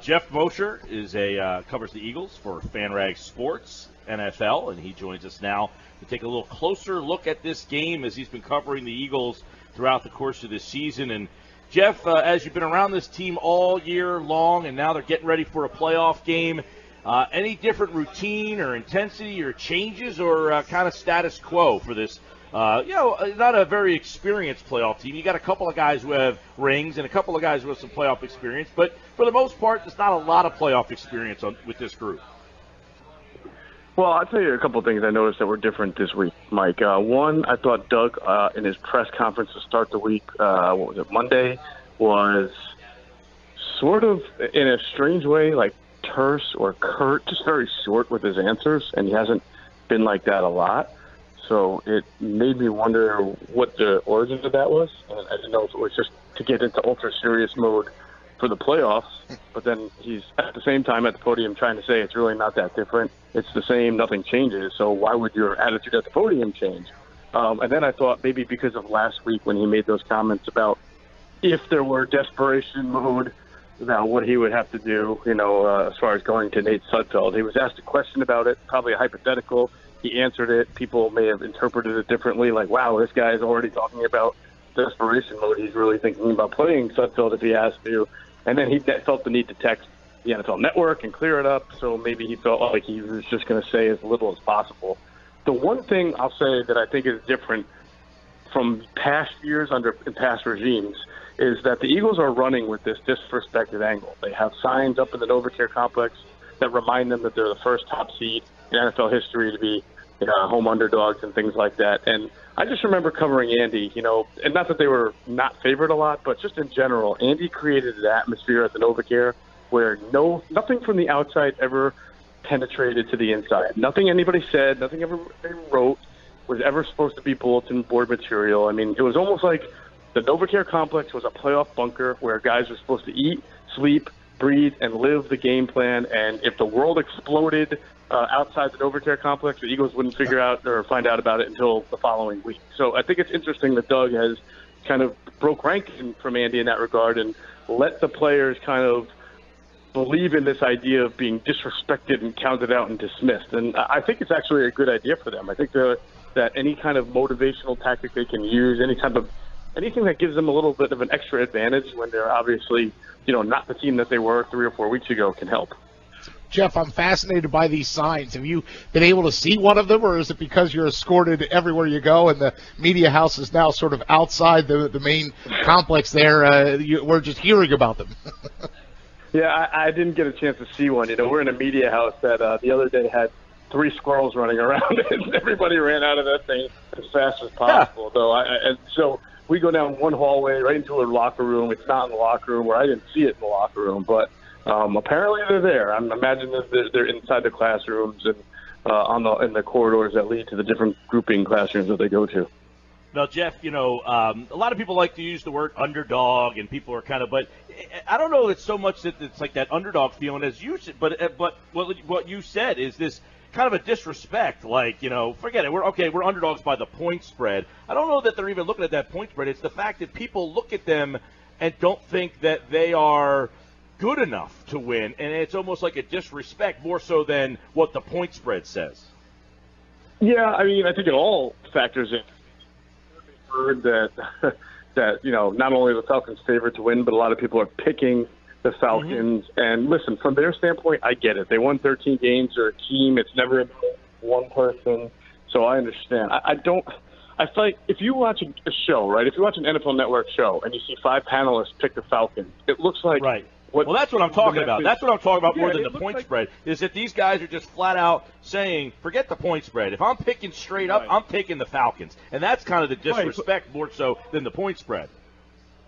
Geoff Mosher is covers the Eagles for FanRag Sports NFL, and he joins us now to take a little closer look at this game as he's been covering the Eagles throughout the course of this season. And Geoff, as you've been around this team all year long, and now they're getting ready for a playoff game, any different routine or intensity or changes, or kind of status quo for this? Not a very experienced playoff team. You got a couple of guys who have rings and a couple of guys who have some playoff experience, but for the most part, there's not a lot of playoff experience with this group. Well, I'll tell you a couple of things I noticed that were different this week, Mike. One, I thought Doug, in his press conference to start the week, Monday, was sort of, in a strange way, like terse or curt, just very short with his answers, and he hasn't been like that a lot. So it made me wonder what the origin of that was. And I didn't know if it was just to get into ultra-serious mode for the playoffs, but then he's at the same time at the podium trying to say it's really not that different. It's the same, nothing changes. So why would your attitude at the podium change? And then I thought maybe because of last week when he made those comments about if there were desperation mode, now what he would have to do, as far as going to Nate Sudfeld. He was asked a question about it, probably a hypothetical. He answered it. People may have interpreted it differently, like, wow, this guy is already talking about desperation mode. He's really thinking about playing Sudfeld if he has to. And then he felt the need to text the NFL Network and clear it up, so maybe he felt like he was just going to say as little as possible. The one thing I'll say that I think is different from past years in past regimes is that the Eagles are running with this disrespected angle. They have signs up in the NovaCare complex that remind them that they're the first top seed in NFL history to be home underdogs and things like that. And I just remember covering Andy, and not that they were not favored a lot, but just in general, Andy created an atmosphere at the NovaCare where nothing from the outside ever penetrated to the inside. Nothing anybody said, nothing ever they wrote was ever supposed to be bulletin board material. I mean, it was almost like the NovaCare complex was a playoff bunker where guys were supposed to eat, sleep, breathe, and live the game plan. And if the world exploded outside the NovaCare complex, the Eagles wouldn't figure out or find out about it until the following week. So I think it's interesting that Doug has kind of broke rank from Andy in that regard and let the players kind of believe in this idea of being disrespected and counted out and dismissed. And I think it's actually a good idea for them. I think that any kind of motivational tactic they can use, anything that gives them a little bit of an extra advantage when they're obviously, not the team that they were 3 or 4 weeks ago can help. Geoff, I'm fascinated by these signs. Have you been able to see one of them, or is it because you're escorted everywhere you go and the media house is now sort of outside the main complex there? We're just hearing about them. Yeah, I didn't get a chance to see one. We're in a media house that the other day had 3 squirrels running around it, and everybody ran out of that thing as fast as possible. So we go down one hallway right into a locker room. It's not in the locker room, where I didn't see it in the locker room, but apparently they're there. I imagine that they're inside the classrooms and in the corridors that lead to the different grouping classrooms that they go to. Now, Geoff, a lot of people like to use the word underdog, and people are but I don't know. It's so much that it's like that underdog feeling as you said, but what you said is this kind of a disrespect, like, forget it. We're underdogs by the point spread. I don't know that they're even looking at that point spread. It's the fact that people look at them and don't think that they are good enough to win, and it's almost like a disrespect more so than what the point spread says. Yeah, I mean, I think it all factors in. Heard that not only the Falcons favored to win, but a lot of people are picking the Falcons. Mm-hmm. And listen, from their standpoint, I get it. They won 13 games. They're a team. It's never about one person. So I understand. I feel like if you watch a show, right? If you watch an NFL Network show and you see 5 panelists pick the Falcons, it looks like right. Well, that's what I'm talking about. That's what I'm talking about more than the point spread, is that these guys are just flat out saying, forget the point spread. If I'm picking straight up, I'm taking the Falcons. And that's kind of the disrespect more so than the point spread.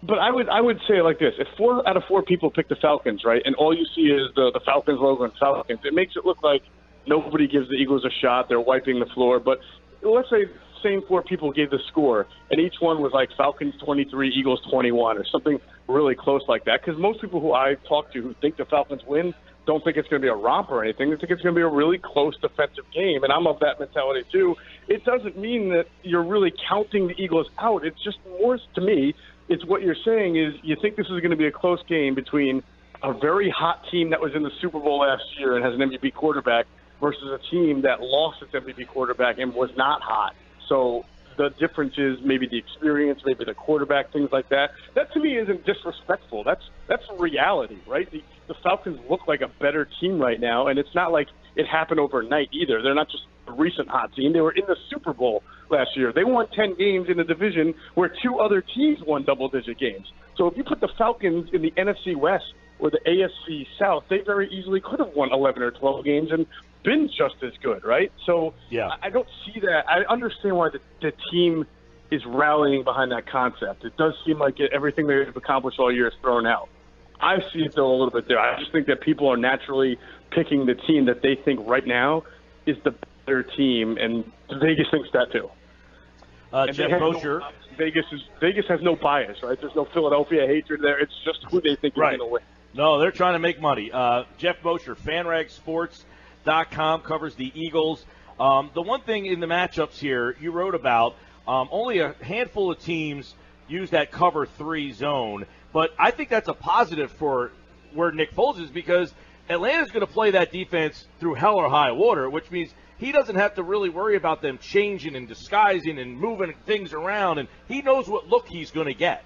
But I would say it like this. If 4 out of 4 people pick the Falcons, right, and all you see is the Falcons logo and Falcons, it makes it look like nobody gives the Eagles a shot. They're wiping the floor. But let's say same 4 people gave the score, and each one was like Falcons 23, Eagles 21, or something really close like that. Because most people who I talk to who think the Falcons win don't think it's going to be a romp or anything. They think it's going to be a really close defensive game, and I'm of that mentality too. It doesn't mean that you're really counting the Eagles out. It's just more, to me, it's what you're saying is you think this is going to be a close game between a very hot team that was in the Super Bowl last year and has an MVP quarterback versus a team that lost its MVP quarterback and was not hot. So the difference is maybe the experience, maybe the quarterback, things like that. That to me isn't disrespectful. That's reality, right? The Falcons look like a better team right now, and it's not like it happened overnight either. They're not just a recent hot team. They were in the Super Bowl last year. They won 10 games in a division where 2 other teams won double-digit games. So if you put the Falcons in the NFC West or the AFC South, they very easily could have won 11 or 12 games and been just as good, right? So yeah. I don't see that. I understand why the team is rallying behind that concept. It does seem like everything they've accomplished all year is thrown out. I see it, though, a little bit there. I just think that people are naturally picking the team that they think right now is the better team, and Vegas thinks that, too. Geoff Mosher. Vegas has no bias, right? There's no Philadelphia hatred there. It's just who they think is going to win. No, they're trying to make money. Geoff Mosher, FanRagSports.com, covers the Eagles. The one thing in the matchups here you wrote about, only a handful of teams use that cover 3 zone, but I think that's a positive for where Nick Foles is because Atlanta's going to play that defense through hell or high water, which means he doesn't have to really worry about them changing and disguising and moving things around, and he knows what look he's going to get.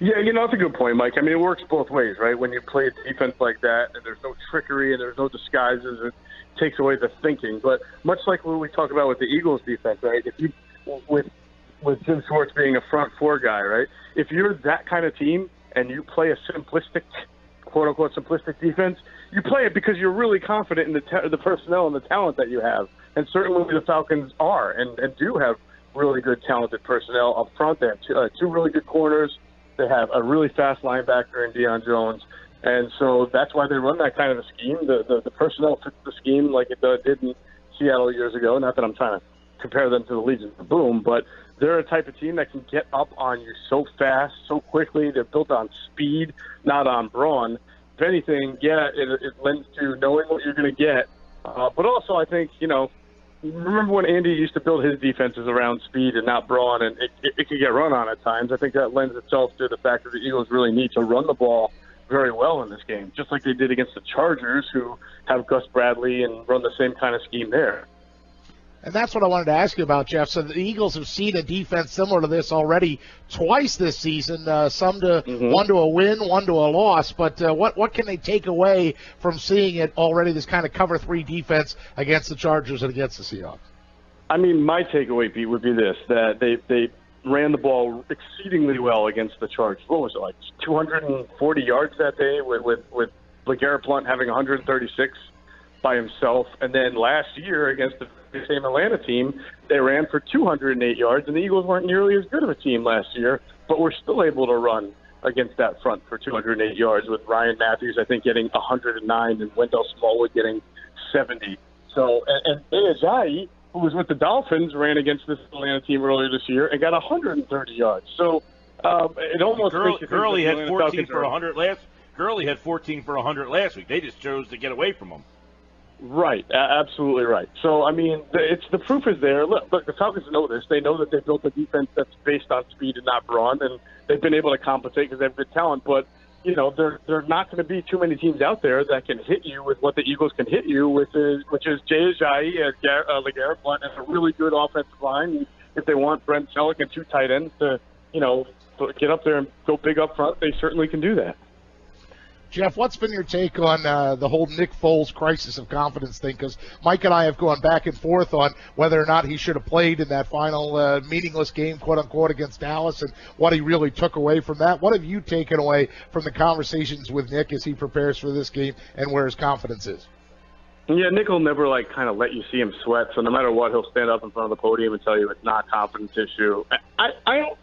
Yeah, that's a good point, Mike. I mean, it works both ways, right? When you play a defense like that and there's no trickery and there's no disguises, it takes away the thinking. But much like what we talk about with the Eagles defense, right? If you with Jim Schwartz being a front 4 guy, right? If you're that kind of team and you play a simplistic, quote-unquote simplistic defense, you play it because you're really confident in the personnel and the talent that you have. And certainly the Falcons are and do have really good, talented personnel up front. They have 2 really good corners. They have a really fast linebacker in Deion Jones. And so that's why they run that kind of a scheme. The personnel fits the scheme like it did in Seattle years ago. Not that I'm trying to compare them to the Legion of Boom, but they're a type of team that can get up on you so fast, so quickly. They're built on speed, not on brawn. If anything, it lends to knowing what you're going to get. But also, I think, remember when Andy used to build his defenses around speed and not brawn, and it could get run on at times. I think that lends itself to the fact that the Eagles really need to run the ball very well in this game, just like they did against the Chargers, who have Gus Bradley and run the same kind of scheme there. And that's what I wanted to ask you about, Jeff. So the Eagles have seen a defense similar to this already twice this season, one to a win, one to a loss. But what can they take away from seeing it already, this kind of cover 3 defense against the Chargers and against the Seahawks? I mean, my takeaway, Pete, would be this, that they ran the ball exceedingly well against the Chargers. What was it, like 240 yards that day with LeGarrette Blount having 136 by himself. And then last year against the same Atlanta team, they ran for 208 yards, and the Eagles weren't nearly as good of a team last year, but were still able to run against that front for 208 yards with Ryan Matthews, I think, getting 109 and Wendell Smallwood getting 70. So, and Ajayi, who was with the Dolphins, ran against this Atlanta team earlier this year and got 130 yards. So it almost makes you think Gurley that had 14 for 100 last. Gurley had 14 for 100 last week. They just chose to get away from him. Right, absolutely right. So, I mean, the proof is there. Look, the Falcons know this. They know that they built a defense that's based on speed and not brawn, and they've been able to compensate because they have good talent. But, there are not going to be too many teams out there that can hit you with what the Eagles can hit you with, which is Jay Ajayi, LeGarrette Blount, and a really good offensive line. If they want Brent Selleck and 2 tight ends to, get up there and go big up front, they certainly can do that. Jeff, what's been your take on the whole Nick Foles crisis of confidence thing? Because Mike and I have gone back and forth on whether or not he should have played in that final meaningless game, quote-unquote, against Dallas and what he really took away from that. What have you taken away from the conversations with Nick as he prepares for this game and where his confidence is? Yeah, Nick will never, kind of let you see him sweat. So no matter what, he'll stand up in front of the podium and tell you it's not a confidence issue. I don't,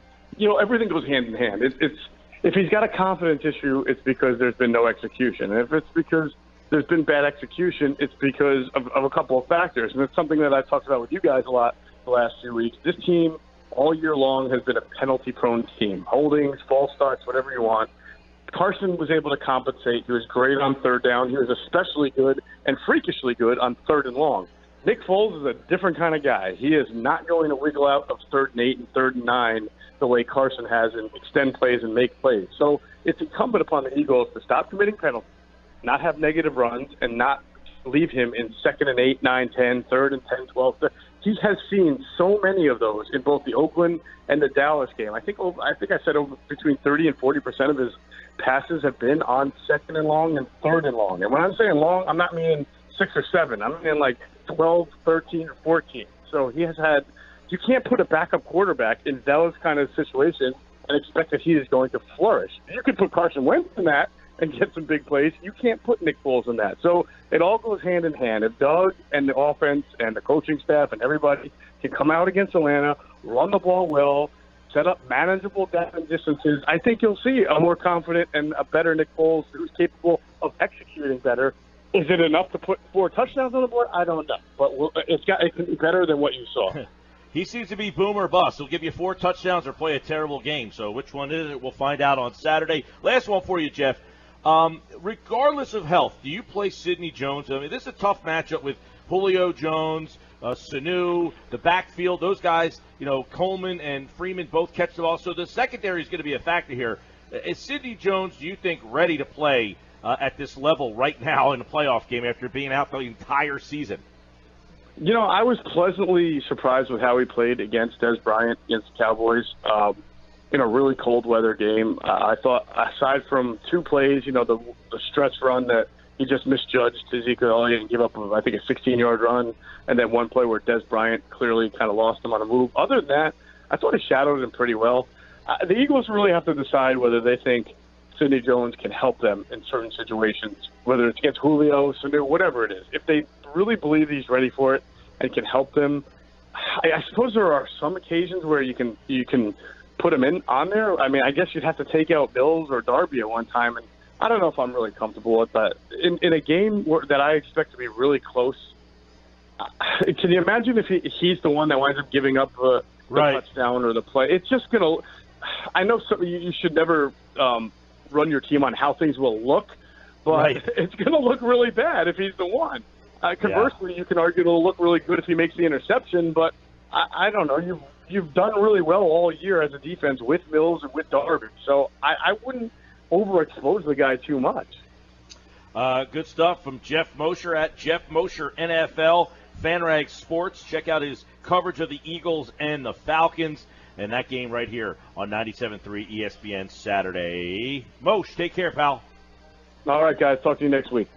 everything goes hand in hand. If he's got a confidence issue, it's because there's been no execution. And if it's because there's been bad execution, it's because of a couple of factors. And it's something that I've talked about with you guys a lot the last few weeks. This team all year long has been a penalty-prone team. Holdings, false starts, whatever you want. Carson was able to compensate. He was great on 3rd down. He was especially good and freakishly good on 3rd and long. Nick Foles is a different kind of guy. He is not going to wiggle out of 3rd and 8 and 3rd and 9 the way Carson has and extend plays and make plays. So it's incumbent upon the Eagles to stop committing penalties, not have negative runs, and not leave him in 2nd and 8, 9, 10, 3rd and 10, 12. He has seen so many of those in both the Oakland and the Dallas game. I think I said over between 30 and 40% of his passes have been on 2nd and long and 3rd and long. And when I'm saying long, I'm not meaning 6 or 7. I'm meaning like 12, 13, or 14. So he has had – you can't put a backup quarterback in those kind of situations and expect that he is going to flourish. You could put Carson Wentz in that and get some big plays. You can't put Nick Foles in that. So it all goes hand in hand. If Doug and the offense and the coaching staff and everybody can come out against Atlanta, run the ball well, set up manageable down distances, I think you'll see a more confident and a better Nick Foles who's capable of executing better. Is it enough to put 4 touchdowns on the board? I don't know. But it can be better than what you saw. He seems to be boom or bust. He'll give you 4 touchdowns or play a terrible game. So which one is it? We'll find out on Saturday. Last one for you, Geoff. Regardless of health, do you play Sidney Jones? I mean, this is a tough matchup with Julio Jones, Sanu, the backfield. Those guys, Coleman and Freeman both catch the ball. So the secondary is going to be a factor here. Is Sidney Jones, do you think, ready to play at this level right now in a playoff game after being out the entire season? I was pleasantly surprised with how he played against Des Bryant against the Cowboys in a really cold weather game. I thought, aside from 2 plays, the stretch run that he just misjudged Ezekiel Elliott and gave up, I think, a 16-yard run, and then one play where Des Bryant clearly kind of lost him on a move. Other than that, I thought he shadowed him pretty well. The Eagles really have to decide whether they think Sidney Jones can help them in certain situations, whether it's against Julio, Sanu, whatever it is. If they really believe he's ready for it and can help them, I suppose there are some occasions where you can put him on there. I mean, I guess you'd have to take out Mills or Darby at one time, and I don't know if I'm really comfortable with that. In a game that I expect to be really close, can you imagine if he's the one that winds up giving up the touchdown or the play? It's just going to – I know you should never run your team on how things will look, but it's going to look really bad if he's the one. Conversely, you can argue it'll look really good if he makes the interception, but I don't know. You've done really well all year as a defense with Mills and with Darby, so I wouldn't overexpose the guy too much. Good stuff from Geoff Mosher at Geoff Mosher NFL, FanRag Sports. Check out his coverage of the Eagles and the Falcons, and that game right here on 97.3 ESPN Saturday. Mosh, take care, pal. All right, guys. Talk to you next week.